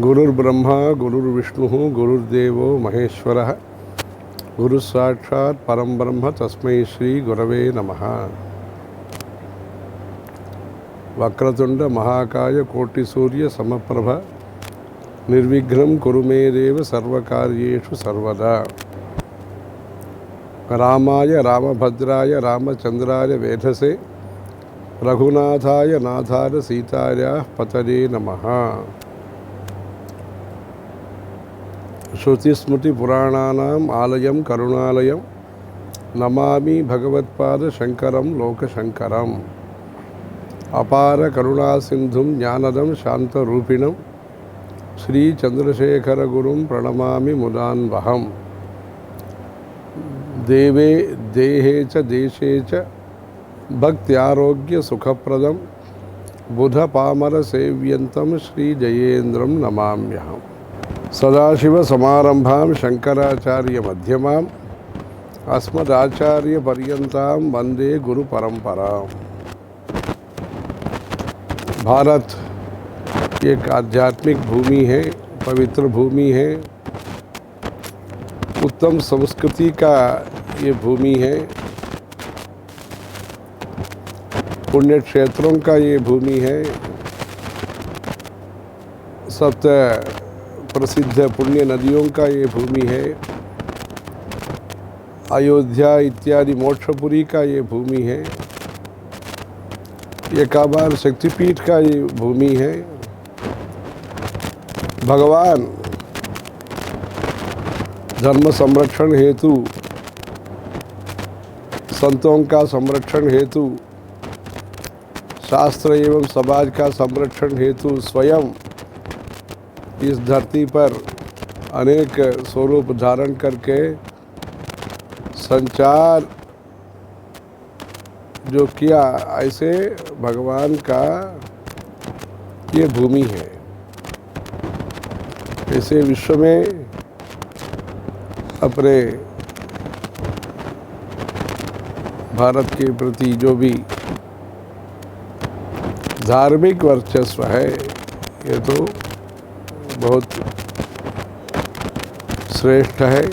गुरुर्ब्रह्मा गुरुर्विष्णु गुरुर्देवो महेश्वरः गुरुसाक्षात् परं ब्रह्म तस्मै श्री गुरवे नमः। वक्रतुंड महाकाय कोटिसूर्य समप्रभ निर्विघ्नं कुरु मे देव सर्वकार्येषु सर्वदा। रामाय रामभद्राय रामचंद्राय वेधसे रघुनाथाय नाथाय सीतायाः पतये नमः। श्रुतिस्मृतिपुराणानाम् आलयं करुणालयं नमामि भगवत्पाद शंकरं लोकशंकरम्। अपार करुणासिन्धुं ज्ञानदं शान्तरूपिणं श्री चंद्रशेखरगुरुं प्रणमामि मुदान्वहम्। देवे देहे च देशे च भक्त्यारोग्य सुखप्रदं बुधपामर सेव्यन्तं श्री जयेन्द्रं नमाम्यहम्। सदाशिव समारंभां शंकराचार्य मध्यमाम् अस्मदाचार्य पर्यन्तां वंदे गुरु परंपराम्। भारत एक आध्यात्मिक भूमि है, पवित्र भूमि है, उत्तम संस्कृति का ये भूमि है, पुण्य क्षेत्रों का ये भूमि है। सप्त प्रसिद्ध पुण्य नदियों का ये भूमि है। अयोध्या इत्यादि मोक्षपुरी का ये भूमि है। एकाबार शक्तिपीठ का ये भूमि है। भगवान धर्म संरक्षण हेतु, संतों का संरक्षण हेतु, शास्त्र एवं समाज का संरक्षण हेतु स्वयं इस धरती पर अनेक स्वरूप धारण करके संचार जो किया, ऐसे भगवान का ये भूमि है। ऐसे विश्व में अपने भारत के प्रति जो भी धार्मिक वर्चस्व है, ये तो बहुत श्रेष्ठ है।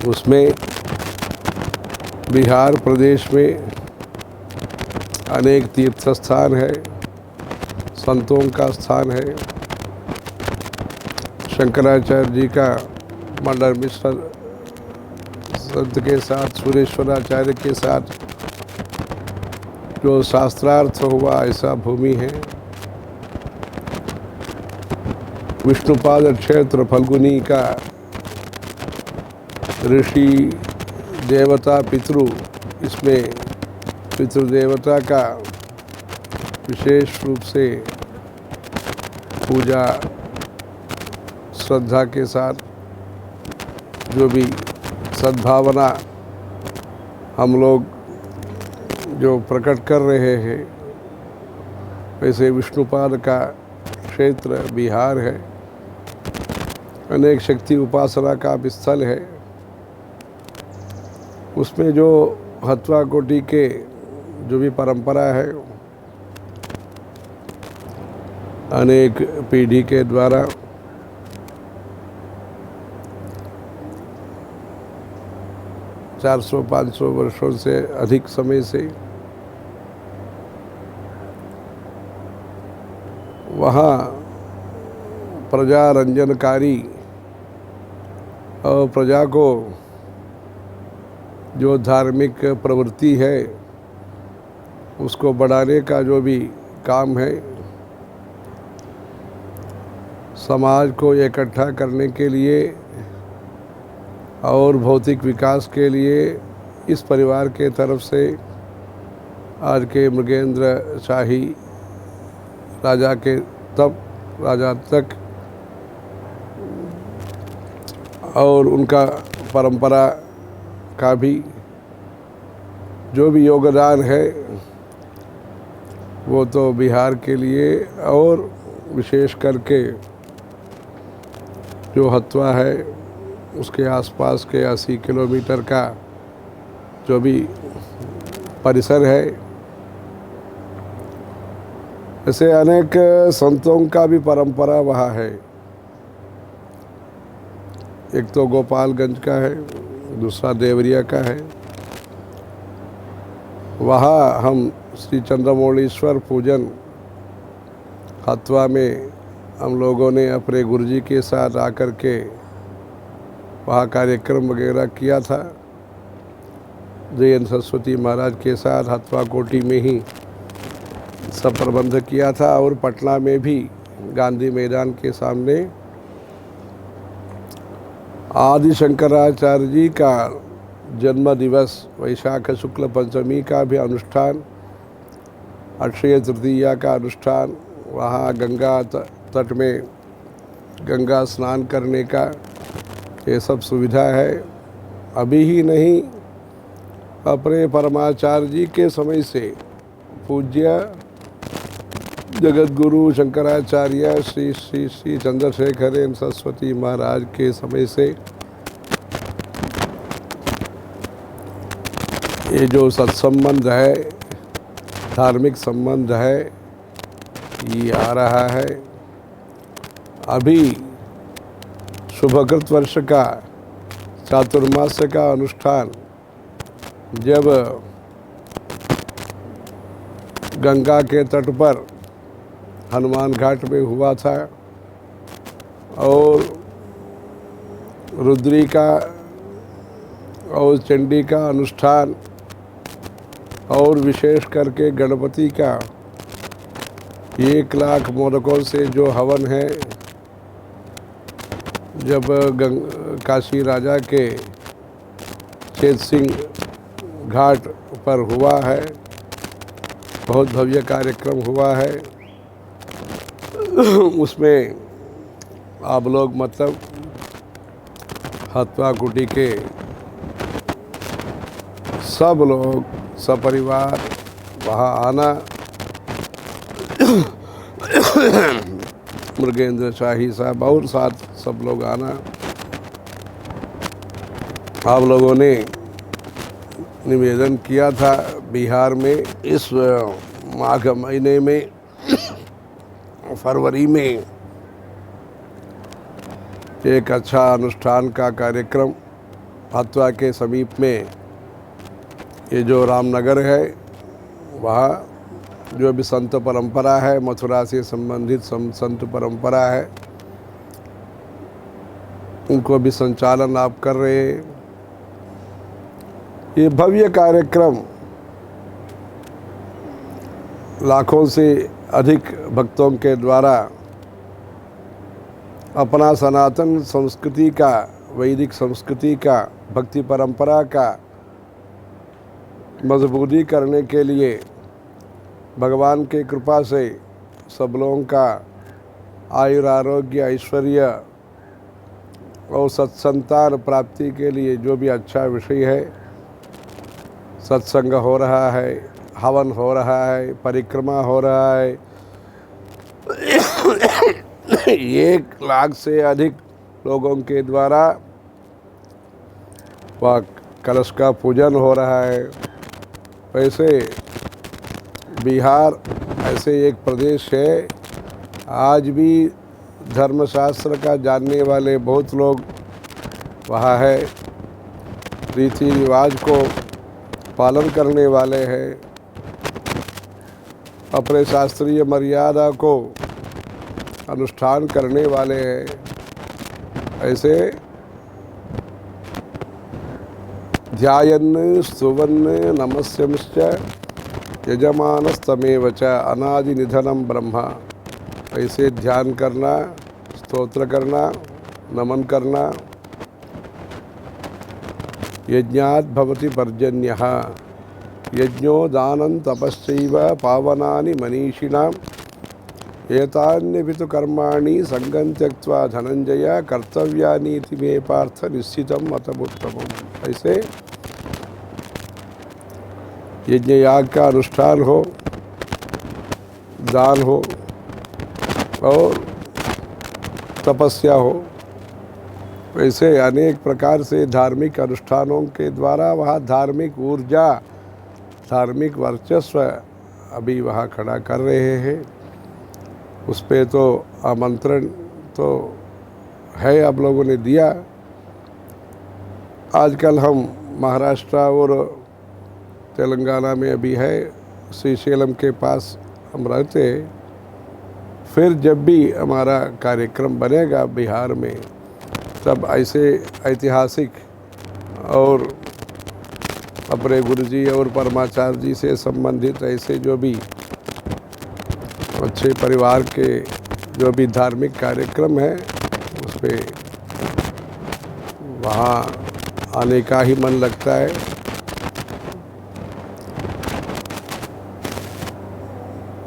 उसमें बिहार प्रदेश में अनेक तीर्थ स्थान है, संतों का स्थान है। शंकराचार्य जी का मंडन मिश्र संत के साथ, सुरेश्वराचार्य के साथ जो शास्त्रार्थ हुआ, ऐसा भूमि है। विष्णुपाद क्षेत्र फल्गुनी का ऋषि देवता पितृ, इसमें पितृदेवता का विशेष रूप से पूजा श्रद्धा के साथ जो भी सद्भावना हम लोग जो प्रकट कर रहे हैं, वैसे विष्णुपाद का क्षेत्र बिहार है। अनेक शक्ति उपासना का भी स्थल है। उसमें जो हथवा कोटि के जो भी परंपरा है, अनेक पीढ़ी के द्वारा चार 400-500 वर्षों से अधिक समय से वहाँ प्रजा रंजनकारी और प्रजा को जो धार्मिक प्रवृत्ति है उसको बढ़ाने का जो भी काम है, समाज को इकट्ठा करने के लिए और भौतिक विकास के लिए इस परिवार के तरफ से आज के मृगेंद्र शाही राजा के तब राजा तक और उनका परंपरा का भी जो भी योगदान है, वो तो बिहार के लिए और विशेष करके जो हथवा है उसके आसपास के 80 किलोमीटर का जो भी परिसर है, ऐसे अनेक संतों का भी परंपरा वहाँ है। एक तो गोपालगंज का है, दूसरा देवरिया का है। वहाँ हम श्री चंद्रमौलीश्वर पूजन हथवा में हम लोगों ने अपने गुरुजी के साथ आकर के वहाँ कार्यक्रम वगैरह किया था। जयंत सरस्वती महाराज के साथ हथवा कोटी में ही सब प्रबंध किया था। और पटना में भी गांधी मैदान के सामने आदि शंकराचार्य जी का जन्म दिवस वैशाख शुक्ल पंचमी का भी अनुष्ठान, अक्षय तृतीया का अनुष्ठान, वहाँ गंगा तट में गंगा स्नान करने का ये सब सुविधा है। अभी ही नहीं, अपने परमाचार्य जी के समय से पूज्य जगत गुरु शंकराचार्य श्री श्री श्री चंद्रशेखर सरस्वती महाराज के समय से ये जो सत्संबंध है, धार्मिक संबंध है, ये आ रहा है। अभी शुभकृत वर्ष का चातुर्मास का अनुष्ठान जब गंगा के तट पर हनुमान घाट में हुआ था और रुद्री का और चंडी का अनुष्ठान और विशेष करके गणपति का 1 लाख मोदकों से जो हवन है, जब काशी राजा के चेत सिंह घाट पर हुआ है, बहुत भव्य कार्यक्रम हुआ है। उसमें आप लोग मतलब हथवा कुटी के सब लोग सपरिवार वहाँ आना, मृगेंद्र शाही साहब और साथ सब लोग आना। आप लोगों ने निवेदन किया था बिहार में इस माघ महीने में, फरवरी में एक अच्छा अनुष्ठान का कार्यक्रम हथवा के समीप में, ये जो रामनगर है वहाँ जो भी संत परंपरा है, मथुरा से संबंधित संत परंपरा है, उनको भी संचालन आप कर रहे हैं। ये भव्य कार्यक्रम लाखों से अधिक भक्तों के द्वारा अपना सनातन संस्कृति का, वैदिक संस्कृति का, भक्ति परंपरा का मजबूती करने के लिए भगवान के कृपा से सब लोगों का आयुर आरोग्य ऐश्वर्य और सत्संतान प्राप्ति के लिए जो भी अच्छा विषय है, सत्संग हो रहा है, हवन हो रहा है, परिक्रमा हो रहा है। 1 लाख से अधिक लोगों के द्वारा वह कलश का पूजन हो रहा है। वैसे बिहार ऐसे एक प्रदेश है, आज भी धर्मशास्त्र का जानने वाले बहुत लोग वहाँ है, रीति रिवाज को पालन करने वाले हैं, अपने शास्त्रीय मर्यादा को अनुष्ठान करने वाले हैं। ऐसे ध्यायन् स्तुवन् नमस्यंश्च यजमानस्तमेव च अनादि निधनम ब्रह्मा। ऐसे ध्यान करना, स्तोत्र करना, नमन करना। यज्ञात् भवति पर्जन्यः, यज्ञो दानं तपश्चैव पावनानि मनीषिणाम् एतान्यपि तु कर्माणि संगं त्यक्त्वा धनंजय कर्तव्यानीति मे पार्थ निश्चितं मतमुत्तमम्। ऐसे यज्ञ याग का अनुष्ठान हो, दान हो और तपस्या हो, वैसे अनेक प्रकार से धार्मिक अनुष्ठानों के द्वारा वहाँ धार्मिक ऊर्जा, धार्मिक वर्चस्व अभी वहाँ खड़ा कर रहे हैं। उस पे तो आमंत्रण तो है, आप लोगों ने दिया। आजकल हम महाराष्ट्र और तेलंगाना में अभी है, श्रीशैलम के पास हम रहते। फिर जब भी हमारा कार्यक्रम बनेगा बिहार में, तब ऐसे ऐतिहासिक और अपने गुरुजी और परमाचार्य जी से संबंधित ऐसे जो भी अच्छे परिवार के जो भी धार्मिक कार्यक्रम है, उस पर वहाँ आने का ही मन लगता है।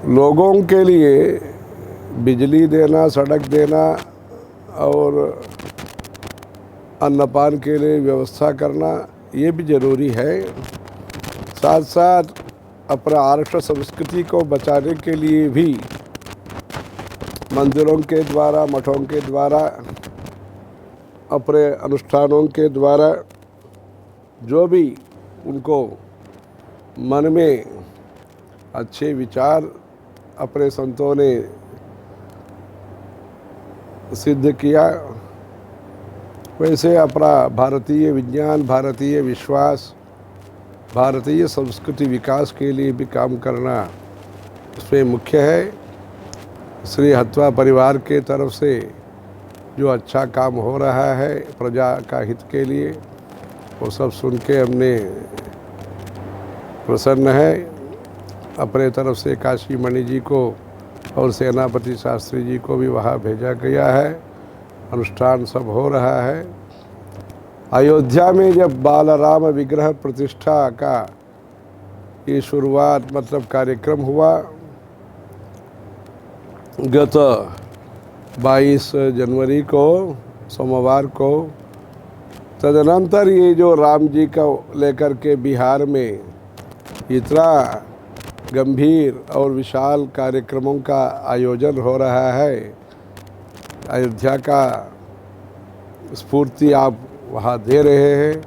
लोगों के लिए बिजली देना, सड़क देना और अन्नपान के लिए व्यवस्था करना, ये भी ज़रूरी है। साथ साथ अपना आर्ष संस्कृति को बचाने के लिए भी मंदिरों के द्वारा, मठों के द्वारा, अपने अनुष्ठानों के द्वारा जो भी उनको मन में अच्छे विचार अपने संतों ने सिद्ध किया, वैसे अपना भारतीय विज्ञान, भारतीय विश्वास, भारतीय संस्कृति विकास के लिए भी काम करना उसमें मुख्य है। श्री हत्वा परिवार के तरफ से जो अच्छा काम हो रहा है प्रजा का हित के लिए, वो सब सुन के हमने प्रसन्न है। अपने तरफ से काशी मणि जी को और सेनापति शास्त्री जी को भी वहाँ भेजा गया है। अनुष्ठान सब हो रहा है। अयोध्या में जब बालराम विग्रह प्रतिष्ठा का ये शुरुआत मतलब कार्यक्रम हुआ, गत 22 जनवरी को सोमवार को, तदनंतर ये जो राम जी का लेकर के बिहार में इतना गंभीर और विशाल कार्यक्रमों का आयोजन हो रहा है, अयोध्या का स्फूर्ति आप वहाँ दे रहे हैं,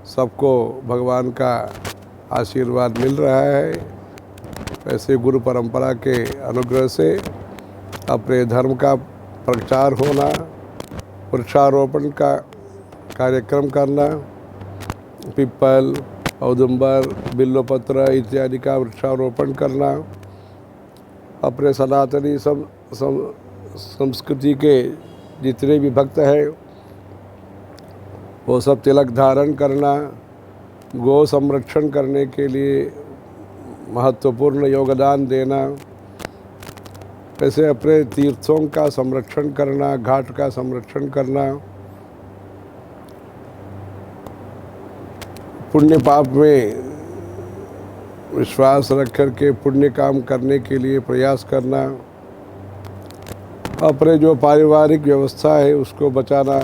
सबको भगवान का आशीर्वाद मिल रहा है। ऐसे गुरु परंपरा के अनुग्रह से अपने धर्म का प्रचार होना, वृक्षारोपण का कार्यक्रम करना, पीपल, औदुंबर, बिल्वपत्र इत्यादि का वृक्षारोपण करना, अपने सनातनी संस्कृति के जितने भी भक्त हैं वो सब तिलक धारण करना, गौ संरक्षण करने के लिए महत्वपूर्ण योगदान देना, ऐसे अपने तीर्थों का संरक्षण करना, घाट का संरक्षण करना, पुण्य पाप में विश्वास रख कर के पुण्य काम करने के लिए प्रयास करना, अपने जो पारिवारिक व्यवस्था है उसको बचाना,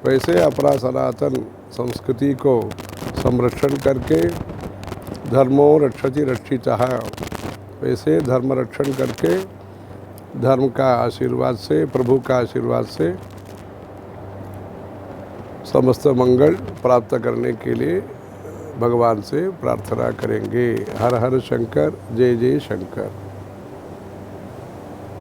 वैसे अपना सनातन संस्कृति को संरक्षण करके धर्मो रक्षति रक्षितः, वैसे धर्म रक्षण करके धर्म का आशीर्वाद से, प्रभु का आशीर्वाद से समस्त मंगल प्राप्त करने के लिए भगवान से प्रार्थना करेंगे। हर हर शंकर, जय जय शंकर।